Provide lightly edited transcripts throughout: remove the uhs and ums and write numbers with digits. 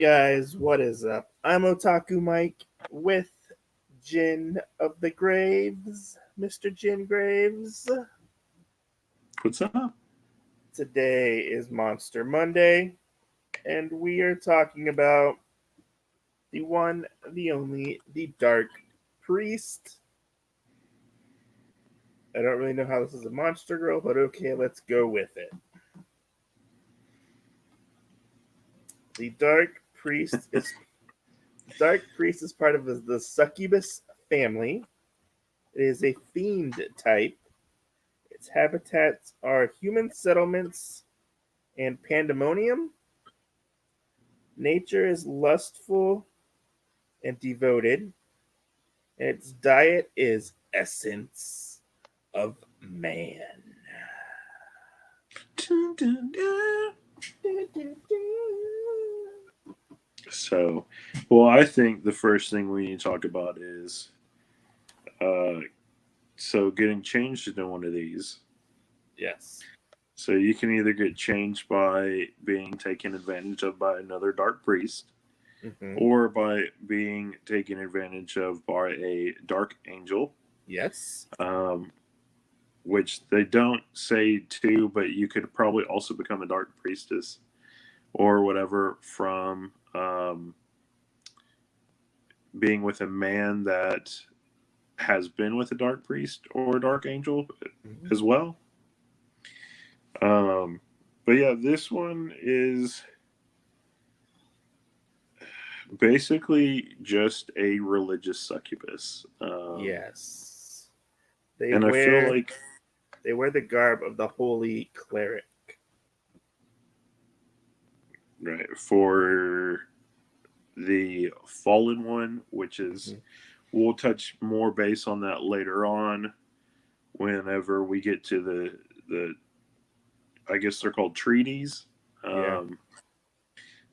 Guys, what is up? I'm Otaku Mike with JIN of the Graves, Mr. JIN Graves. What's up? Today is Monster Monday, and we are talking about the one, the only, the Dark Priest. I don't really know how this is a monster girl, but okay, let's go with it. The Dark Priest is part of the succubus family. It is a fiend type. Its habitats are human settlements and pandemonium. Nature is lustful and devoted, and its diet is essence of man. So, I think the first thing we need to talk about is uh, getting changed into one of these. Yes. So you can either get changed by being taken advantage of by another dark priest, Mm-hmm. or by being taken advantage of by a dark angel. Yes. Um, which they don't say to, but you could probably also become a dark priestess or whatever from being with a man that has been with a dark priest or a dark angel Mm-hmm. as well. Um, but yeah, this one is basically just a religious succubus, Yes. They and I feel wear like they wear the garb of the holy cleric. right for the fallen one, which is Mm-hmm. we'll touch more base on that later on whenever we get to the I guess they're called treaties. Yeah. Um,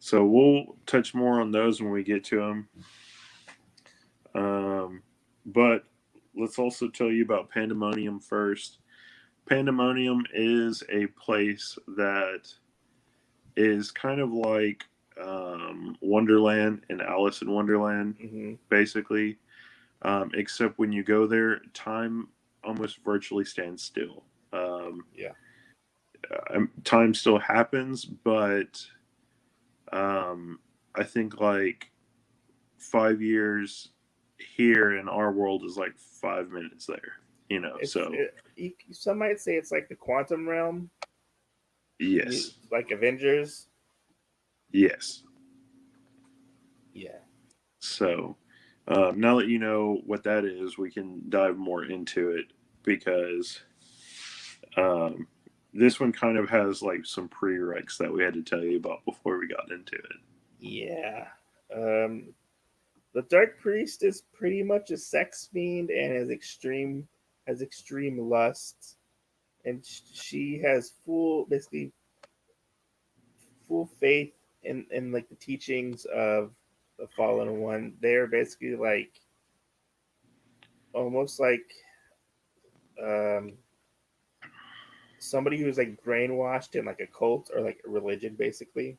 so we'll touch more on those when we get to them. But let's also tell you about Pandemonium first. Pandemonium is a place that is kind of like Wonderland and Alice in Wonderland, Mm-hmm. basically. Except when you go there, time almost virtually stands still. Yeah. Time still happens, but um, I think like 5 years here in our world is like 5 minutes there. So Some might say it's like the quantum realm, yes, like Avengers. yes. Yeah. So now that you know what that is, we can dive more into it because um, this one kind of has like some prereqs that we had to tell you about before we got into it. Yeah. Um, the Dark Priest is pretty much a sex fiend and has extreme lust, and she has basically full faith in like the teachings of the Fallen One. They're basically like almost like um, somebody who's like brainwashed in like a cult or like a religion, basically.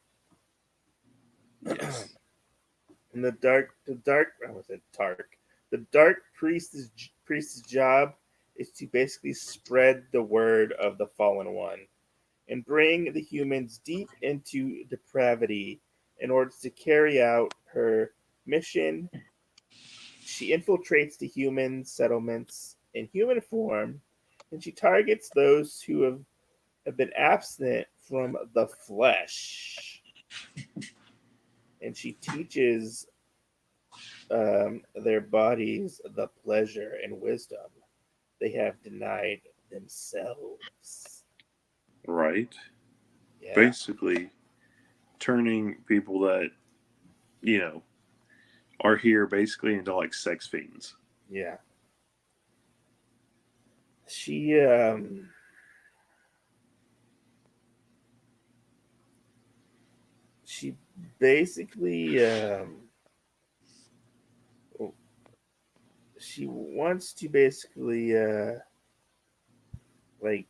Yes. And I was it Tark. The dark priest's job is to basically spread the word of the fallen one and bring the humans deep into depravity in order to carry out her mission. She infiltrates the human settlements in human form, and she targets those who have been abstinent from the flesh. And she teaches their bodies the pleasure and wisdom they have denied themselves. Right. Yeah, Basically, turning people that you know are here basically into like sex fiends. yeah. She basically she wants to basically like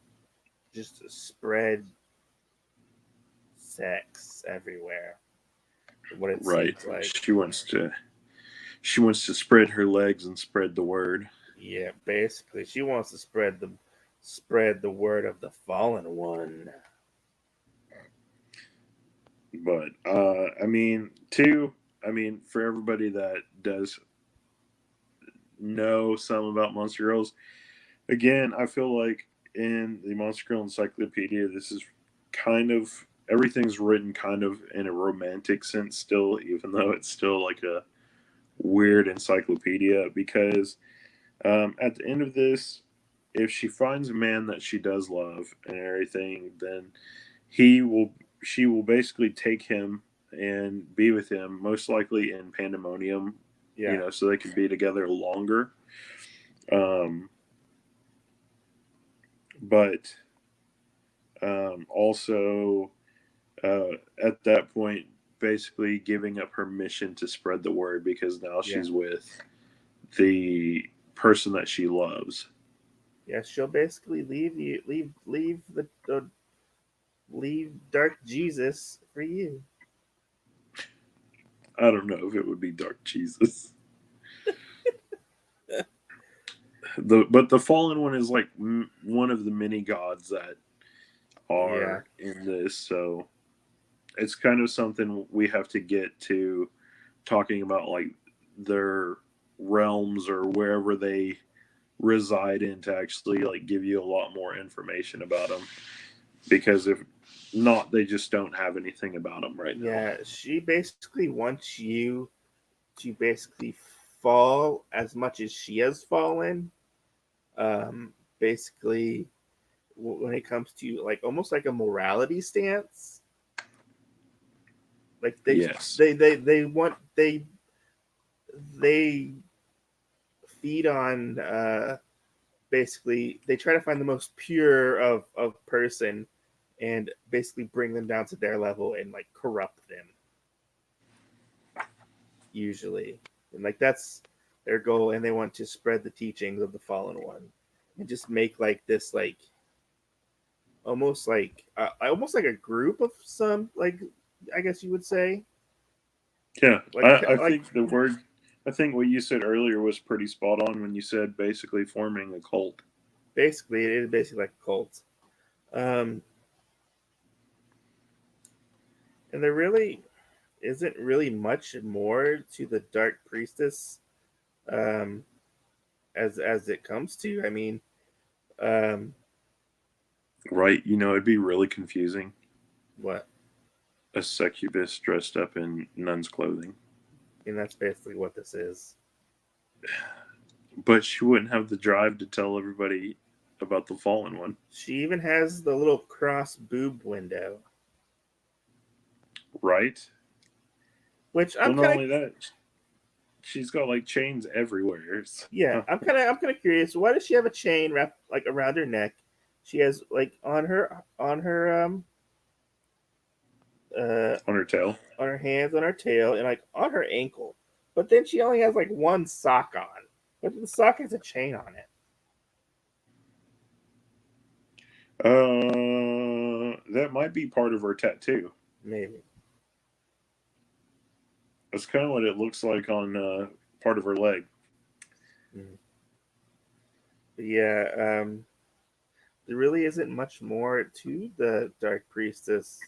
just spread sex everywhere. what it Right. seems like. She wants to spread her legs and spread the word. Yeah, basically, she wants to spread the word of the fallen one. But I mean, for everybody that does know some about Monster Girls, again, I feel like in the Monster Girl Encyclopedia, this is kind of everything's written kind of in a romantic sense still, even though it's still like a weird encyclopedia. Because at the end of this, if she finds a man that she does love and everything, then he will she will basically take him and be with him, most likely in Pandemonium, Yeah, so they can be together longer. Um, but also uh, at that point, basically giving up her mission to spread the word because now yeah, she's with the person that she loves. yeah. She'll basically leave Dark Jesus for you. I don't know if it would be Dark Jesus. But the fallen one is like one of the many gods that Yeah, are in this, so it's kind of something we have to get to talking about, like their realms or wherever they reside in, to actually like give you a lot more information about them, because if not, they just don't have anything about them right now. yeah. She basically wants you to basically fall as much as she has fallen. Basically, when it comes to like almost like a morality stance, like Yes. they feed on basically they try to find the most pure of person and basically bring them down to their level and like corrupt them usually, and like that's their goal, and they want to spread the teachings of the fallen one and just make like this like almost like a group of some, like I guess you would say, Yeah, like I like think the word, I think what you said earlier was pretty spot on when you said basically forming a cult. basically it is basically like a cult. um and there really isn't really much more to the Dark Priestess, um as it comes to, I mean, um Right? It'd be really confusing. what, A succubus dressed up in nun's clothing. and that's basically what this is. But she wouldn't have the drive to tell everybody about the fallen one. She even has the little cross boob window, Right? which I'm Well, not kind of, only that, she's got like chains everywhere. yeah, I'm kind of curious. Why does she have a chain wrapped like around her neck? She has like uh On her tail. on her hands, on her tail, and like on her ankle. But then she only has like one sock on. But the sock has a chain on it. That might be part of her tattoo. Maybe. That's kind of what it looks like on part of her leg. Mm. But yeah, there really isn't much more to the Dark Priestess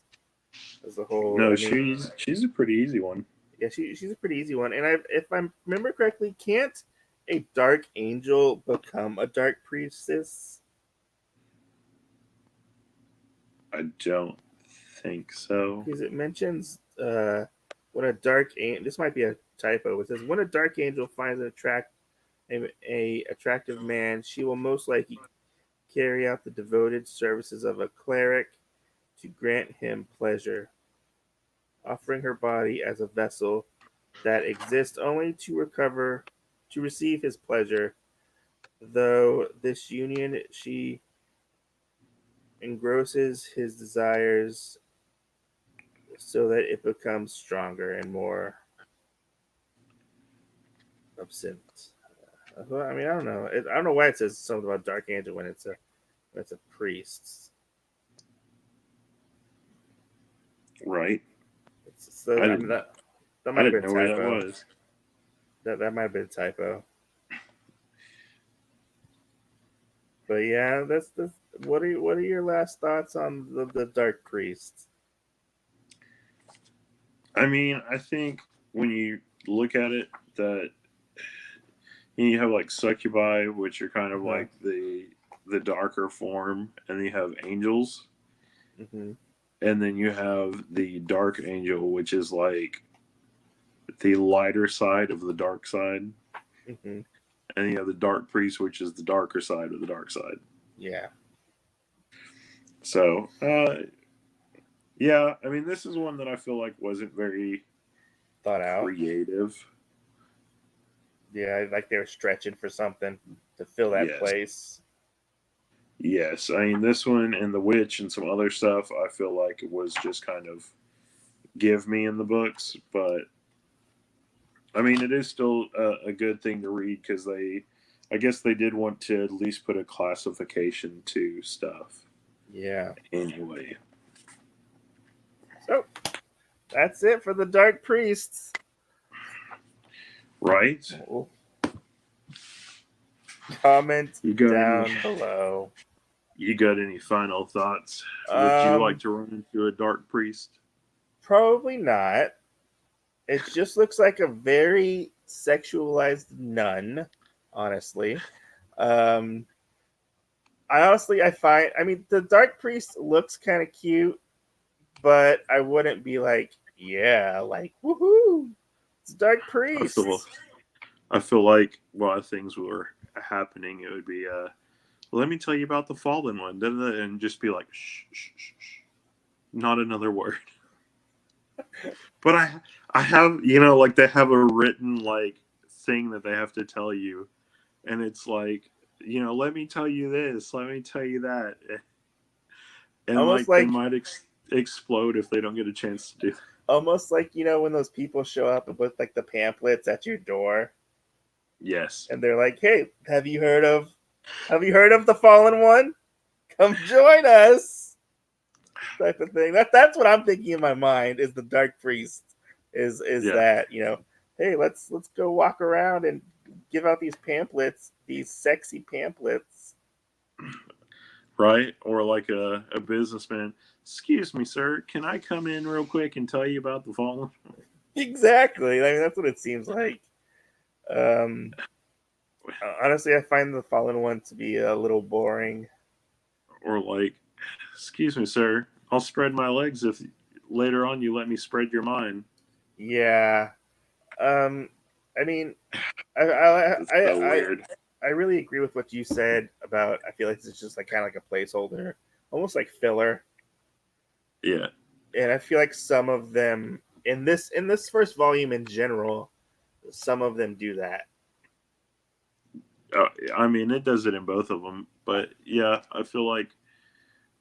as a whole. No, I mean, she's a pretty easy one. yeah, she's a pretty easy one. And if I remember correctly, can't a Dark Angel become a Dark Priestess? I don't think so. Because it mentions when a Dark Angel. This might be a typo. It says when a Dark Angel finds a attractive man, she will most likely carry out the devoted services of a cleric to grant him pleasure, offering her body as a vessel that exists only to receive his pleasure. Though this union she engrosses his desires so that it becomes stronger and more absent. Well, I mean, I don't know. I don't know why it says something about Dark Angel when it's a priest. Right? So I I mean didn't that know. That I might have didn't been know a where that typo. was. That might have been a typo. But yeah, that's what are your last thoughts on the Dark Priest? I mean, I think when you look at it, that you have like succubi, which are kind of Uh-huh. like the darker form, and then you have angels, Hmm. and then you have the dark angel, which is like the lighter side of the dark side, Hmm. and you have the dark priest, which is the darker side of the dark side. Yeah. So, yeah, I mean, this is one that I feel like wasn't very Thought out. creative. Yeah, like they were stretching for something to fill that Yes, place. yes. I mean, this one and the witch and some other stuff, I feel like it was just kind of give me in the books, but I mean, it is still a good thing to read because I guess they did want to at least put a classification to stuff Yeah. anyway. So that's it for the Dark Priests. Right? Well, comment You got any? down below. You got any final thoughts? Would you like Um, to run into a dark priest? Probably not. It just looks like a very sexualized nun, honestly. Um, I mean, the Dark Priest looks kind of cute, but I wouldn't be like, yeah, like, woohoo, it's Dark I feel Priest. I feel like while things were happening, it would be let me tell you about the fallen one, and just be like, shh, shh, shh, shh, not another word. But I have, like they have a written like thing that they have to tell you, and it's like, let me tell you this, let me tell you that, and Almost like they like, might explode if they don't get a chance to do. almost like when those people show up with like the pamphlets at your door, Yes, and they're like, "Hey, have you heard of the Fallen One? Come join us." Type of thing. That's what I'm thinking in my mind is the Dark Priest is yeah, that, hey, let's go walk around and give out these pamphlets, these sexy pamphlets. right, or like a businessman. Excuse me, sir. Can I come in real quick and tell you about the fallen? Exactly. I mean, that's what it seems like. Um, Honestly, I find the Fallen One to be a little boring. Or like, excuse me, sir. I'll spread my legs if later on you let me spread your mind. Yeah. Um, I mean, I I, That's I so I weird. I really agree with what you said about. I feel like it's just like kind of like a placeholder, almost like filler. Yeah. And I feel like some of them in this first volume in general, some of them do that. I mean, it does it in both of them. But yeah, I feel like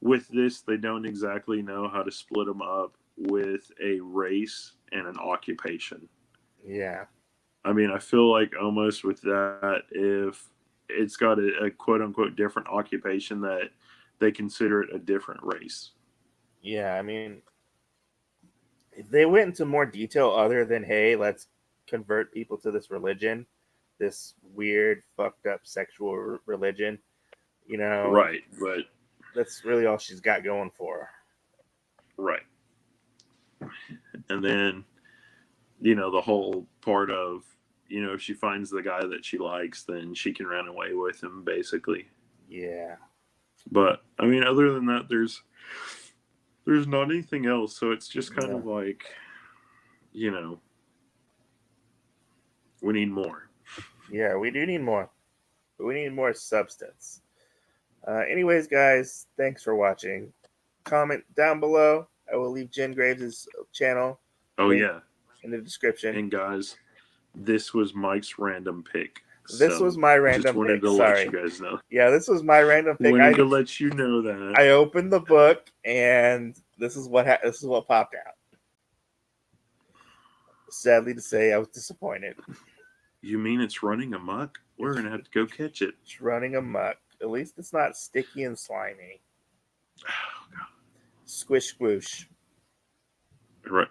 with this, they don't exactly know how to split them up with a race and an occupation. Yeah, I mean, I feel like almost with that, if it's got a quote unquote different occupation, that they consider it a different race. yeah. I mean, if they went into more detail other than hey, let's convert people to this religion, this weird, fucked up sexual religion. You know, Right. But, that's really all she's got going for her. right. And then the whole part of, if she finds the guy that she likes, then she can run away with him, basically. Yeah, But I mean, other than that, there's not anything else. So it's just kind no, of like, you know, we need more. yeah. We do need more. But we need more substance. Anyways, guys, thanks for watching. Comment down below. I will leave Jen Graves' channel Oh link yeah, in the description. and guys, this was Mike's random pick. This was So my just random wanted pick. to let you Sorry. guys know. Yeah, this was my random pick. Wanted I to let you know that. I opened the book and this is what popped out. Sadly to say, I was disappointed. You mean it's running amok? We're gonna have to go catch it. It's running amok. At least it's not sticky and slimy. Squish squoosh. Right.